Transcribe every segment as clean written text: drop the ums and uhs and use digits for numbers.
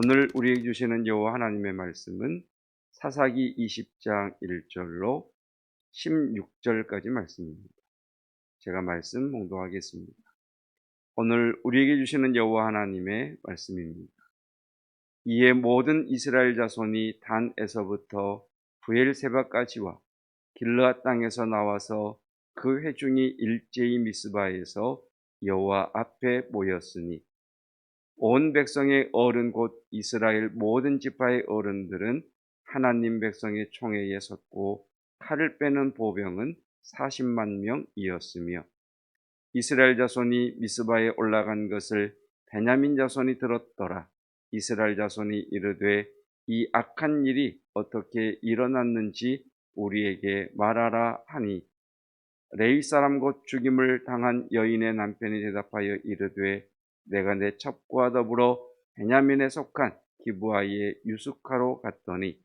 오늘 우리에게 주시는 여호와 하나님의 말씀은 사사기 20장 1절로 16절까지 말씀입니다. 제가 말씀 봉독하겠습니다. 오늘 우리에게 주시는 여호와 하나님의 말씀입니다. 이에 모든 이스라엘 자손이 단에서부터 브엘세바까지와 길르앗 땅에서 나와서 그 회중이 일제히 미스바에서 여호와 앞에 모였으니 온 백성의 어른 곧 이스라엘 모든 지파의 어른들은 하나님 백성의 총회에 섰고 칼을 빼는 보병은 40만 명이었으며 이스라엘 자손이 미스바에 올라간 것을 베냐민 자손이 들었더라. 이스라엘 자손이 이르되 이 악한 일이 어떻게 일어났는지 우리에게 말하라 하니 레위 사람 곧 죽임을 당한 여인의 남편이 대답하여 이르되 내가 내 첩과 더불어 베냐민에 속한 기브아의 유스카로 갔더니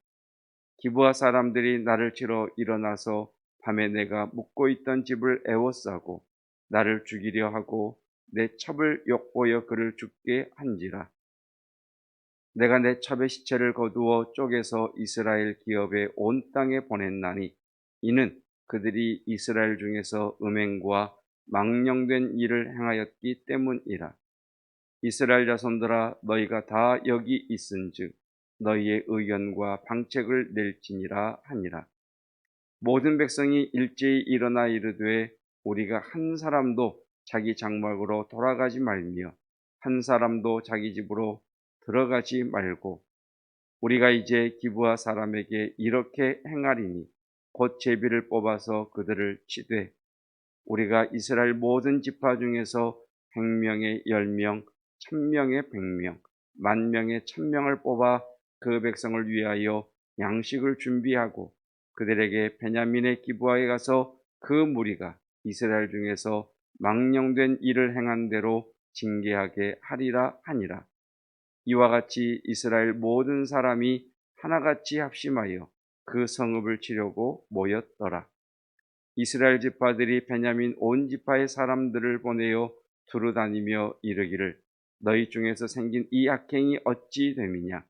기브아 사람들이 나를 치러 일어나서 밤에 내가 묵고 있던 집을 에워싸고 나를 죽이려 하고 내 첩을 욕보여 그를 죽게 한지라. 내가 내 첩의 시체를 거두어 쪼개서 이스라엘 기업의 온 땅에 보냈나니 이는 그들이 이스라엘 중에서 음행과 망령된 일을 행하였기 때문이라. 이스라엘 자손들아 너희가 다 여기 있은즉 너희의 의견과 방책을 낼지니라 하니라. 모든 백성이 일제히 일어나 이르되 우리가 한 사람도 자기 장막으로 돌아가지 말며 한 사람도 자기 집으로 들어가지 말고 우리가 이제 기브아 사람에게 이렇게 행하리니 곧 제비를 뽑아서 그들을 치되 우리가 이스라엘 모든 지파 중에서 100명의 10명, 1000명의 100명, 10,000명의 1000명을 뽑아 그 백성을 위하여 양식을 준비하고 그들에게 베냐민의 기브아에 가서 그 무리가 이스라엘 중에서 망령된 일을 행한 대로 징계하게 하리라 하니라. 이와 같이 이스라엘 모든 사람이 하나같이 합심하여 그 성읍을 치려고 모였더라. 이스라엘 지파들이 베냐민 온 지파의 사람들을 보내어 두루다니며 이르기를 너희 중에서 생긴 이 악행이 어찌 됨이냐.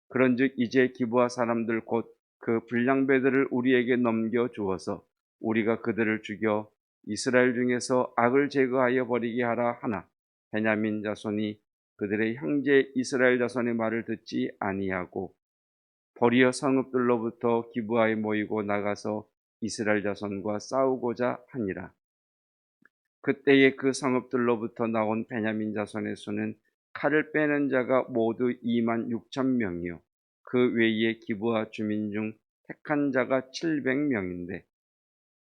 그런즉 이제 기브아 사람들 곧 그 불량배들을 우리에게 넘겨 주어서 우리가 그들을 죽여 이스라엘 중에서 악을 제거하여 버리게 하라 하나 베냐민 자손이 그들의 형제 이스라엘 자손의 말을 듣지 아니하고 도리어 성읍들로부터 기브아에 모이고 나가서 이스라엘 자손과 싸우고자 하니라. 그때에 그 성읍들로부터 나온 베냐민 자손의 수는 칼을 빼는 자가 모두 2만 6천 명이요 그 외에 기브아 주민 중 택한 자가 700명인데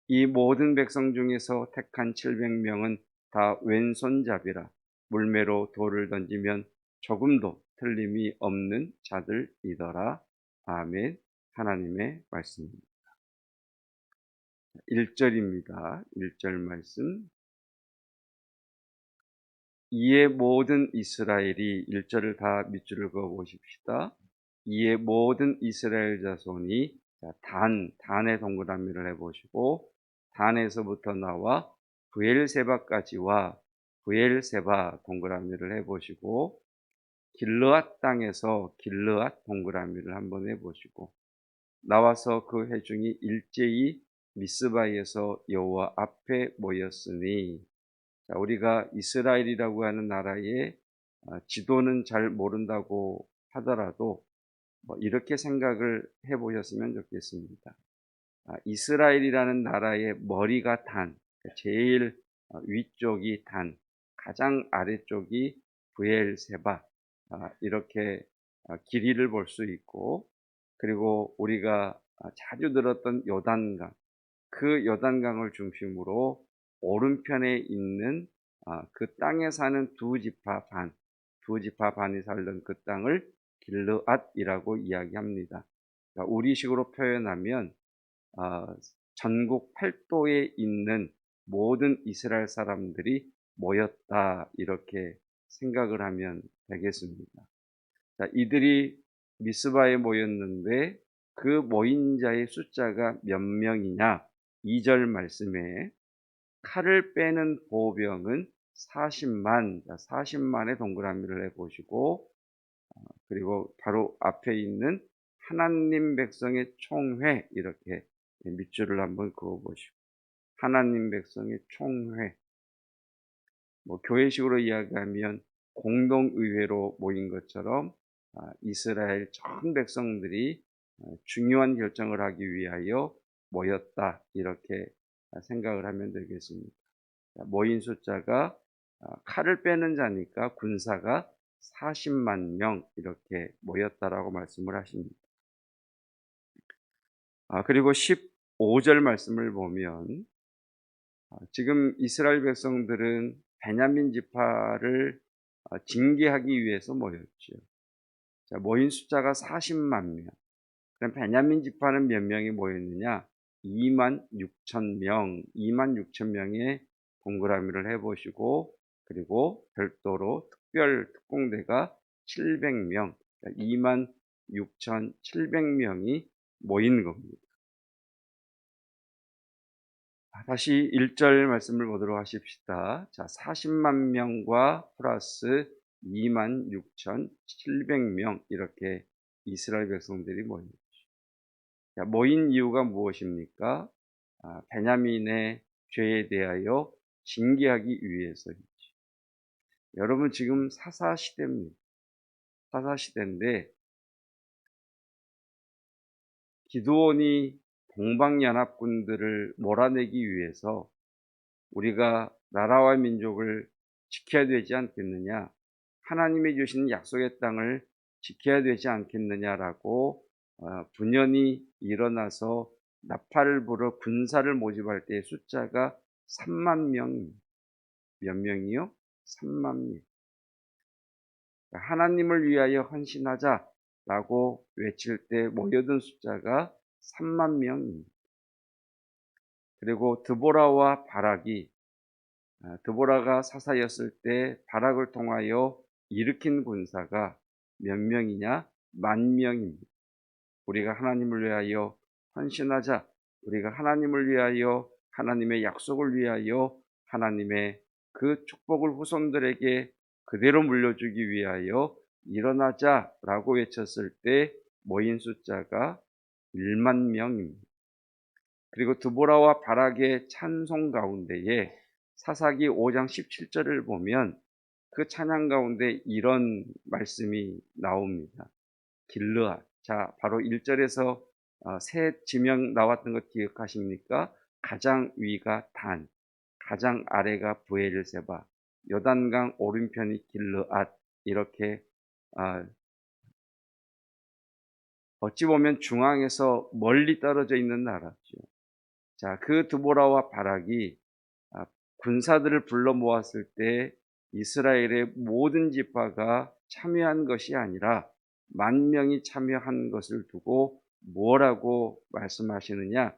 이 모든 백성 중에서 택한 700명은 다 왼손잡이라 물매로 돌을 던지면 조금도 틀림이 없는 자들이더라. 아멘. 하나님의 말씀입니다. 1절입니다. 1절 말씀. 이에 모든 이스라엘이 1절을 다 밑줄을 그어 보십시다. 이에 모든 이스라엘 자손이 단의 동그라미를 해보시고 단에서부터 나와 브엘세바까지와 브엘세바 동그라미를 해보시고 길르앗 땅에서 길르앗 동그라미를 한번 해보시고 나와서 그 회중이 일제히 미스바에서 여호와 앞에 모였으니 자, 우리가 이스라엘이라고 하는 나라의 지도는 잘 모른다고 하더라도 이렇게 생각을 해보셨으면 좋겠습니다. 이스라엘이라는 나라의 머리가 단, 제일 위쪽이 단, 가장 아래쪽이 브엘세바 이렇게 길이를 볼 수 있고 그리고 우리가 자주 들었던 요단강, 그 요단강을 중심으로 오른편에 있는 그 땅에 사는 두 지파 반이 살던 그 땅을 길르앗이라고 이야기합니다. 그러니까 우리식으로 표현하면 전국 팔도에 있는 모든 이스라엘 사람들이 모였다 이렇게 생각을 하면 되겠습니다. 자, 이들이 미스바에 모였는데 그 모인 자의 숫자가 몇 명이냐? 2절 말씀에 칼을 빼는 보병은 40만, 40만의 동그라미를 해보시고 그리고 바로 앞에 있는 하나님 백성의 총회, 이렇게 밑줄을 한번 그어 보시고, 하나님 백성의 총회, 뭐 교회식으로 이야기하면 공동의회로 모인 것처럼 이스라엘 전 백성들이 중요한 결정을 하기 위하여 모였다, 이렇게 생각을 하면 되겠습니다. 모인 숫자가 칼을 빼는 자니까 군사가 40만 명 이렇게 모였다라고 말씀을 하십니다. 그리고 15절 말씀을 보면 지금 이스라엘 백성들은 베냐민 지파를 징계하기 위해서 모였죠. 자, 모인 숫자가 40만 명. 그럼 베냐민 지파는 몇 명이 모였느냐? 2만 6천 명, 2만 6천 명의 동그라미를 해보시고, 그리고 별도로 특별 특공대가 700명, 2만 6,700명이 모인 겁니다. 다시 1절 말씀을 보도록 하십시다. 자, 40만 명과 플러스 2만 6,700명, 이렇게 이스라엘 백성들이 모입니다. 모인 이유가 무엇입니까? 베냐민의 죄에 대하여 징계하기 위해서이죠. 여러분, 지금 사사시대입니다. 사사시대인데 기드온이 동방연합군들을 몰아내기 위해서 우리가 나라와 민족을 지켜야 되지 않겠느냐, 하나님이 주신 약속의 땅을 지켜야 되지 않겠느냐라고 분연이 일어나서 나팔을 불어 군사를 모집할 때 숫자가 3만 명입니다. 몇 명이요? 3만 명. 하나님을 위하여 헌신하자라고 외칠 때 모여든 숫자가 3만 명입니다. 그리고 드보라와 바락이, 드보라가 사사였을 때 바락을 통하여 일으킨 군사가 몇 명이냐? 10,000명입니다. 우리가 하나님을 위하여 헌신하자, 우리가 하나님을 위하여, 하나님의 약속을 위하여, 하나님의 그 축복을 후손들에게 그대로 물려주기 위하여 일어나자라고 외쳤을 때 모인 숫자가 1만 명입니다. 그리고 드보라와 바락의 찬송 가운데에 사사기 5장 17절을 보면 그 찬양 가운데 이런 말씀이 나옵니다. 길르앗. 자, 바로 1절에서 새 지명 나왔던 것 기억하십니까? 가장 위가 단, 가장 아래가 브엘세바, 요단강 오른편이 길르앗, 이렇게 어찌 보면 중앙에서 멀리 떨어져 있는 나라죠. 자, 그 드보라와 바락이 군사들을 불러 모았을 때 이스라엘의 모든 지파가 참여한 것이 아니라 10,000명이 참여한 것을 두고 뭐라고 말씀하시느냐?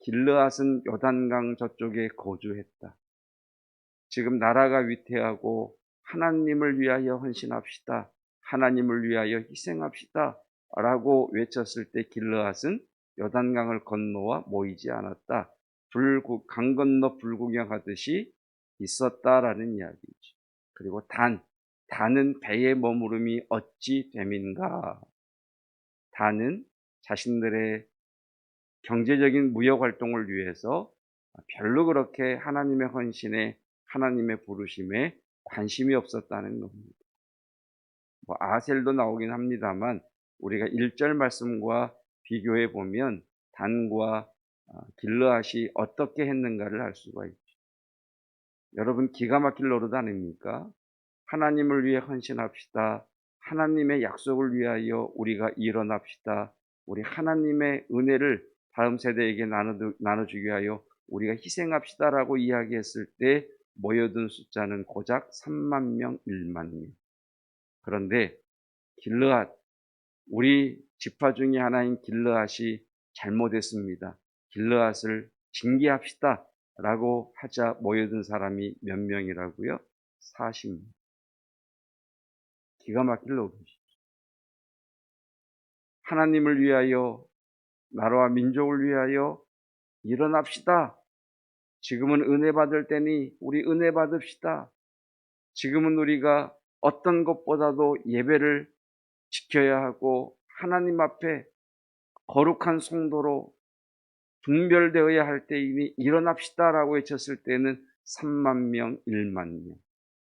길르앗은 요단강 저쪽에 거주했다. 지금 나라가 위태하고 하나님을 위하여 헌신합시다, 하나님을 위하여 희생합시다 라고 외쳤을 때 길르앗은 요단강을 건너와 모이지 않았다. 강 건너 불구경하듯이 있었다라는 이야기죠. 그리고 단은 배에 머무름이 어찌 됨인가? 단은 자신들의 경제적인 무역 활동을 위해서 별로 그렇게 하나님의 헌신에, 하나님의 부르심에 관심이 없었다는 겁니다. 아셀도 나오긴 합니다만 우리가 1절 말씀과 비교해 보면 단과 길르앗이 어떻게 했는가를 알 수가 있죠. 여러분, 기가 막힐 노릇 아닙니까? 하나님을 위해 헌신합시다, 하나님의 약속을 위하여 우리가 일어납시다, 우리 하나님의 은혜를 다음 세대에게 나눠주기 위하여 우리가 희생합시다라고 이야기했을 때 모여든 숫자는 고작 3만 명, 1만 명. 그런데 길르앗, 우리 지파 중에 하나인 길르앗이 잘못했습니다, 길르앗을 징계합시다 라고 하자 모여든 사람이 몇 명이라고요? 40명. 기가 막힐 노릇이죠. 하나님을 위하여, 나라와 민족을 위하여 일어납시다. 지금은 은혜 받을 때니 우리 은혜 받읍시다. 지금은 우리가 어떤 것보다도 예배를 지켜야 하고 하나님 앞에 거룩한 성도로 분별되어야 할 때이니 일어납시다라고 외쳤을 때는 3만 명, 1만 명.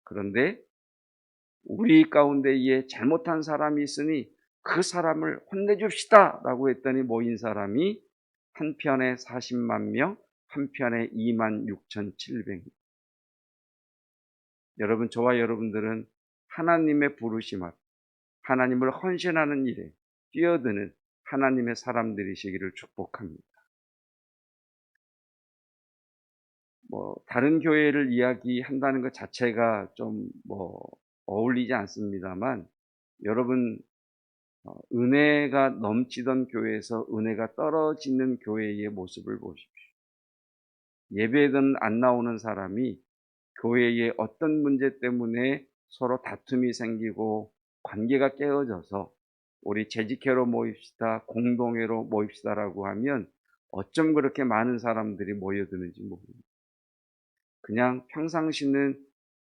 그런데 우리 가운데에 잘못한 사람이 있으니 그 사람을 혼내줍시다라고 했더니 모인 사람이 한편에 40만 명, 한편에 2만 6,700명. 여러분, 저와 여러분들은 하나님의 부르심 앞, 하나님을 헌신하는 일에 뛰어드는 하나님의 사람들이시기를 축복합니다. 다른 교회를 이야기한다는 것 자체가 좀 어울리지 않습니다만, 여러분, 은혜가 넘치던 교회에서 은혜가 떨어지는 교회의 모습을 보십시오. 예배든 안 나오는 사람이 교회의 어떤 문제 때문에 서로 다툼이 생기고 관계가 깨어져서 우리 재직회로 모입시다, 공동회로 모입시다라고 하면 어쩜 그렇게 많은 사람들이 모여드는지 모릅니다. 그냥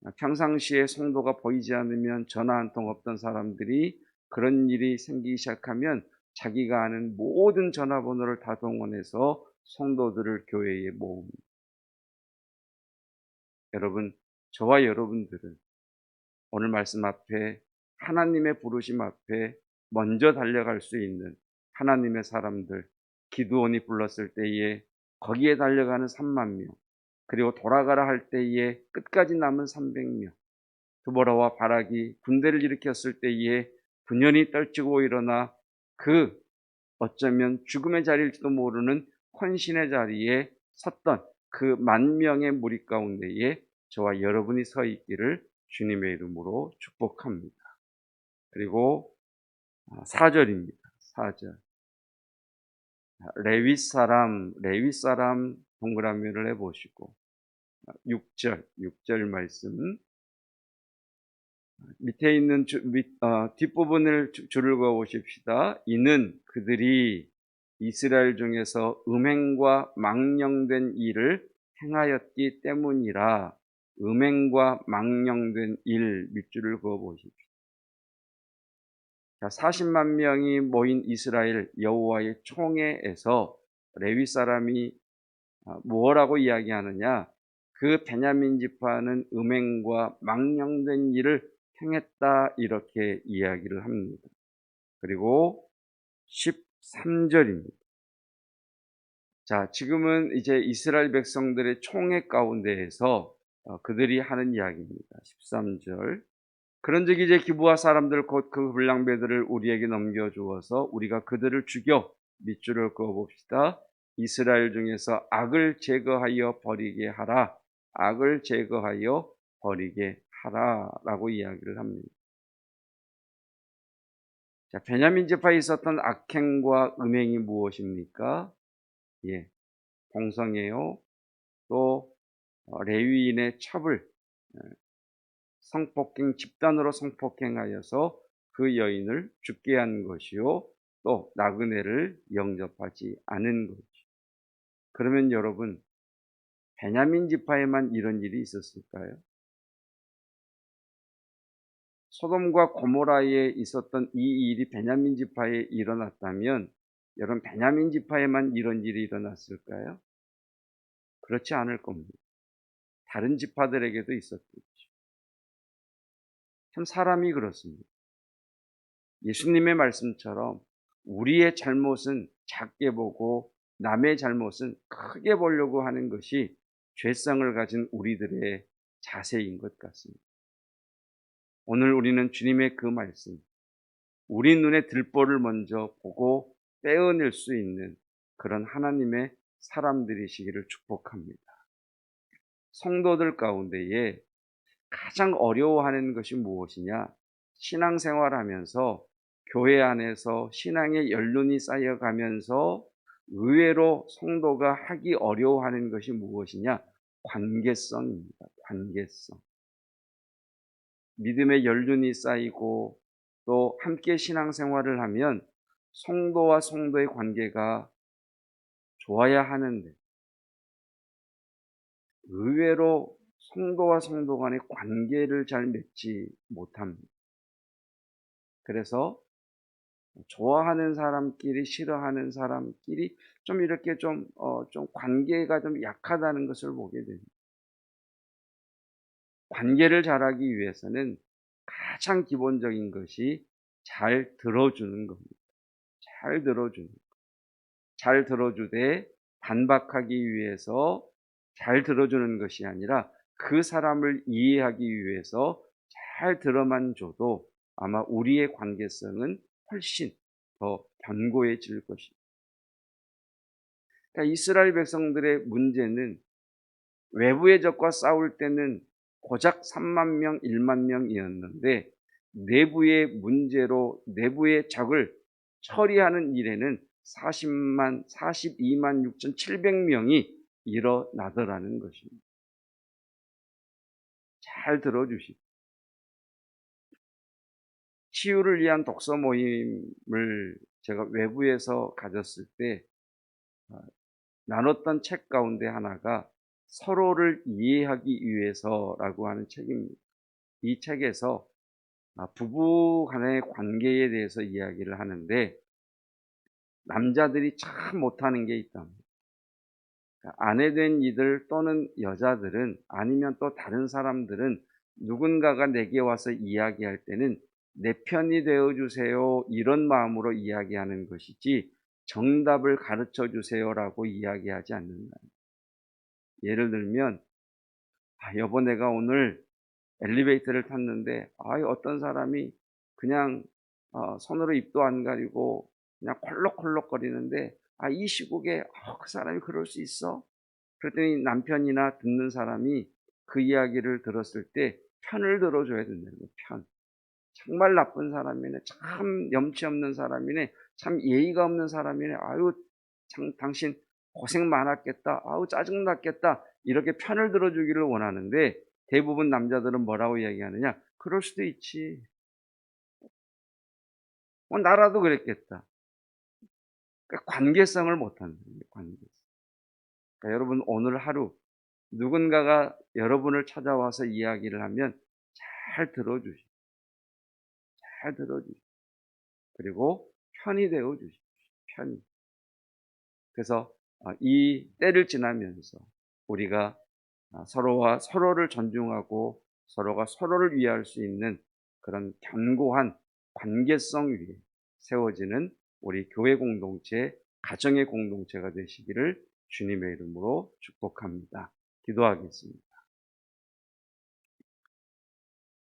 평상시에 성도가 보이지 않으면 전화 한 통 없던 사람들이 그런 일이 생기기 시작하면 자기가 아는 모든 전화번호를 다 동원해서 성도들을 교회에 모읍니다. 여러분, 저와 여러분들은 오늘 말씀 앞에 하나님의 부르심 앞에 먼저 달려갈 수 있는 하나님의 사람들, 기드온이 불렀을 때에 거기에 달려가는 3만 명, 그리고 돌아가라 할 때에 끝까지 남은 300명, 드보라와 바락이 군대를 일으켰을 때에 분연히 떨치고 일어나 그 어쩌면 죽음의 자리일지도 모르는 헌신의 자리에 섰던 그 10,000명의 무리 가운데에 저와 여러분이 서 있기를 주님의 이름으로 축복합니다. 그리고 4절입니다. 4절. 레위 사람 동그라미를 해보시고 6절 말씀 밑에 있는 뒷부분을 줄을 그어 보십시다. 이는 그들이 이스라엘 중에서 음행과 망령된 일을 행하였기 때문이라. 음행과 망령된 일 밑줄을 그어 보십시오. 자, 40만 명이 모인 이스라엘 여호와의 총회에서 레위 사람이 무엇라고 이야기하느냐? 그 베냐민 지파는 음행과 망령된 일을 행했다, 이렇게 이야기를 합니다. 그리고 13절입니다. 자, 지금은 이제 이스라엘 백성들의 총회 가운데에서 그들이 하는 이야기입니다. 13절. 그런즉 이제 기브아 사람들 곧 그 불량배들을 우리에게 넘겨주어서 우리가 그들을 죽여 밑줄을 그어봅시다. 이스라엘 중에서 악을 제거하여 버리게 하라. 악을 제거하여 버리게 하라 라고 이야기를 합니다. 자, 베냐민 지파에 있었던 악행과 음행이 무엇입니까? 예, 동성애요. 또 레위인의 첩을, 성폭행, 집단으로 성폭행하여서 그 여인을 죽게 한 것이요, 또 나그네를 영접하지 않은 것이요. 그러면 여러분, 베냐민 지파에만 이런 일이 있었을까요? 소돔과 고모라에 있었던 이 일이 베냐민 지파에 일어났다면 여러분, 베냐민 지파에만 이런 일이 일어났을까요? 그렇지 않을 겁니다. 다른 지파들에게도 있었겠죠. 참 사람이 그렇습니다. 예수님의 말씀처럼 우리의 잘못은 작게 보고 남의 잘못은 크게 보려고 하는 것이 죄성을 가진 우리들의 자세인 것 같습니다. 오늘 우리는 주님의 그 말씀, 우리 눈에 들보를 먼저 보고 떼어낼 수 있는 그런 하나님의 사람들이시기를 축복합니다. 성도들 가운데에 가장 어려워하는 것이 무엇이냐? 신앙생활하면서 교회 안에서 신앙의 연륜이 쌓여가면서 의외로 성도가 하기 어려워하는 것이 무엇이냐? 관계성입니다. 관계성. 믿음의 연륜이 쌓이고 또 함께 신앙생활을 하면 성도와 성도의 관계가 좋아야 하는데 의외로 성도와 성도 간의 관계를 잘 맺지 못합니다. 그래서 좋아하는 사람끼리 싫어하는 사람끼리 좀 이렇게 좀 관계가 좀 약하다는 것을 보게 됩니다. 관계를 잘하기 위해서는 가장 기본적인 것이 잘 들어주는 겁니다. 잘 들어주는. 잘 들어주되 반박하기 위해서 잘 들어주는 것이 아니라 그 사람을 이해하기 위해서 잘 들어만 줘도 아마 우리의 관계성은 훨씬 더 견고해질 것입니다. 그러니까 이스라엘 백성들의 문제는 외부의 적과 싸울 때는 고작 3만 명, 1만 명이었는데 내부의 문제로 내부의 적을 처리하는 일에는 42만 6,700명이 일어나더라는 것입니다. 잘 들어주십시오. 치유를 위한 독서 모임을 제가 외부에서 가졌을 때 나눴던 책 가운데 하나가 서로를 이해하기 위해서라고 하는 책입니다. 이 책에서 부부 간의 관계에 대해서 이야기를 하는데 남자들이 참 못하는 게 있답니다. 아내 된 이들 또는 여자들은 아니면 또 다른 사람들은 누군가가 내게 와서 이야기할 때는 내 편이 되어주세요 이런 마음으로 이야기하는 것이지 정답을 가르쳐 주세요라고 이야기하지 않는다. 예를 들면 여보 내가 오늘 엘리베이터를 탔는데 어떤 사람이 그냥 손으로 입도 안 가리고 그냥 콜록콜록 거리는데 이 시국에 그 사람이 그럴 수 있어? 그랬더니 남편이나 듣는 사람이 그 이야기를 들었을 때 편을 들어줘야 된다는 거예요. 편. 정말 나쁜 사람이네. 참 염치 없는 사람이네. 참 예의가 없는 사람이네. 당신 고생 많았겠다. 짜증났겠다. 이렇게 편을 들어주기를 원하는데 대부분 남자들은 뭐라고 이야기하느냐? 그럴 수도 있지. 나라도 그랬겠다. 그러니까 관계성을 못하는 거예요. 관계성. 그러니까 여러분 오늘 하루 누군가가 여러분을 찾아와서 이야기를 하면 잘 들어주십시오. 잘 들어주십시오. 그리고 편이 되어주십시오. 편이. 그래서 이 때를 지나면서 우리가 서로와 서로를 존중하고 서로가 서로를 위할 수 있는 그런 견고한 관계성 위에 세워지는 우리 교회 공동체, 가정의 공동체가 되시기를 주님의 이름으로 축복합니다. 기도하겠습니다.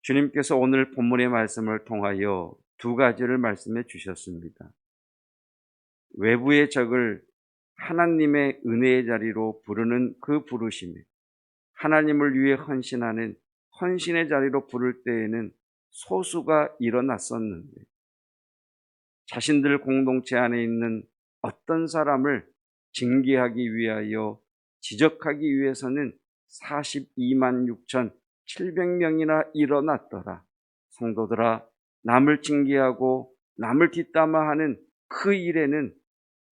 주님께서 오늘 본문의 말씀을 통하여 두 가지를 말씀해 주셨습니다. 외부의 적을 하나님의 은혜의 자리로 부르는 그 부르심에 하나님을 위해 헌신하는 헌신의 자리로 부를 때에는 소수가 일어났었는데 자신들 공동체 안에 있는 어떤 사람을 징계하기 위하여 지적하기 위해서는 42만 6,700명이나 일어났더라. 성도들아, 남을 징계하고 남을 뒷담화하는 그 일에는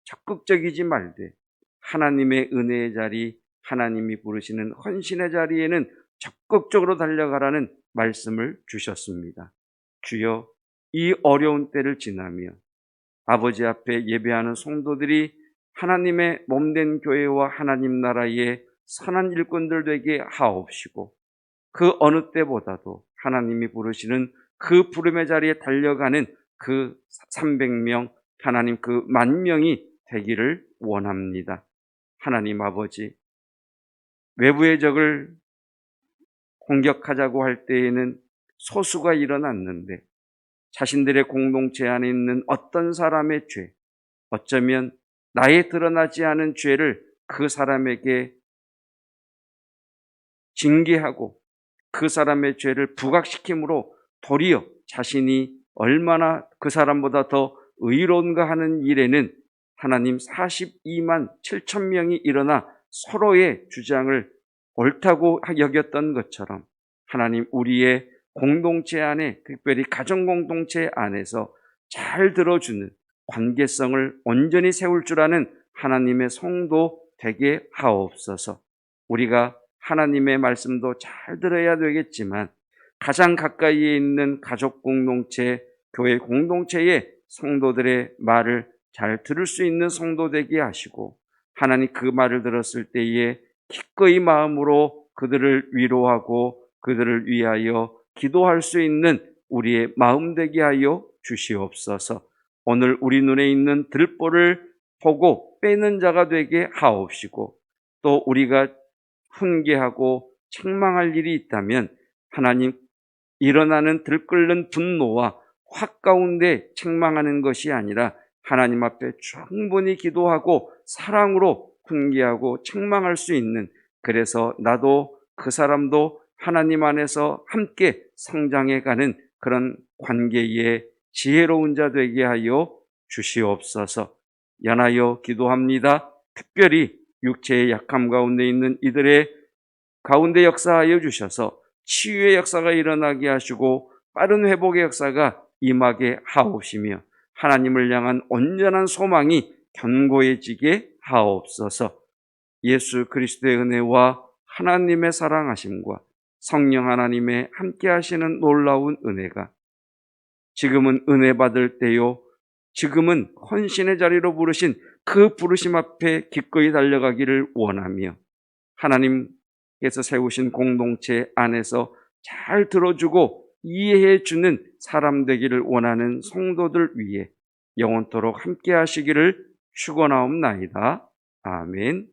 적극적이지 말되 하나님의 은혜의 자리, 하나님이 부르시는 헌신의 자리에는 적극적으로 달려가라는 말씀을 주셨습니다. 주여, 이 어려운 때를 지나며 아버지 앞에 예배하는 성도들이 하나님의 몸된 교회와 하나님 나라의 선한 일꾼들 되게 하옵시고 그 어느 때보다도 하나님이 부르시는 그 부름의 자리에 달려가는 그 300명, 하나님 그 10,000명이 되기를 원합니다. 하나님 아버지, 외부의 적을 공격하자고 할 때에는 소수가 일어났는데 자신들의 공동체 안에 있는 어떤 사람의 죄, 어쩌면 나에 드러나지 않은 죄를 그 사람에게 징계하고 그 사람의 죄를 부각시킴으로 도리어 자신이 얼마나 그 사람보다 더 의로운가 하는 일에는 하나님 42만 7천 명이 일어나 서로의 주장을 옳다고 여겼던 것처럼 하나님 우리의 공동체 안에 특별히 가정 공동체 안에서 잘 들어주는 관계성을 온전히 세울 줄 아는 하나님의 성도 되게 하옵소서. 우리가 하나님의 말씀도 잘 들어야 되겠지만 가장 가까이에 있는 가족 공동체, 교회 공동체에 성도들의 말을 잘 들을 수 있는 성도 되게 하시고, 하나님 그 말을 들었을 때에 기꺼이 마음으로 그들을 위로하고 그들을 위하여 기도할 수 있는 우리의 마음 되게 하여 주시옵소서. 오늘 우리 눈에 있는 들보를 보고 빼는 자가 되게 하옵시고, 또 우리가 훈계하고 책망할 일이 있다면 하나님, 일어나는 들끓는 분노와 화 가운데 책망하는 것이 아니라 하나님 앞에 충분히 기도하고 사랑으로 훈계하고 책망할 수 있는, 그래서 나도 그 사람도 하나님 안에서 함께 성장해가는 그런 관계의 지혜로운 자 되게 하여 주시옵소서. 연하여 기도합니다. 특별히 육체의 약함 가운데 있는 이들의 가운데 역사하여 주셔서 치유의 역사가 일어나게 하시고 빠른 회복의 역사가 임하게 하옵시며, 하나님을 향한 온전한 소망이 견고해지게 하옵소서. 예수 그리스도의 은혜와 하나님의 사랑하심과 성령 하나님의 함께 하시는 놀라운 은혜가, 지금은 은혜 받을 때요, 지금은 헌신의 자리로 부르신 그 부르심 앞에 기꺼이 달려가기를 원하며, 하나님께서 세우신 공동체 안에서 잘 들어주고 이해해 주는 사람 되기를 원하는 성도들 위해 영원토록 함께 하시기를 축원하옵나이다. 아멘.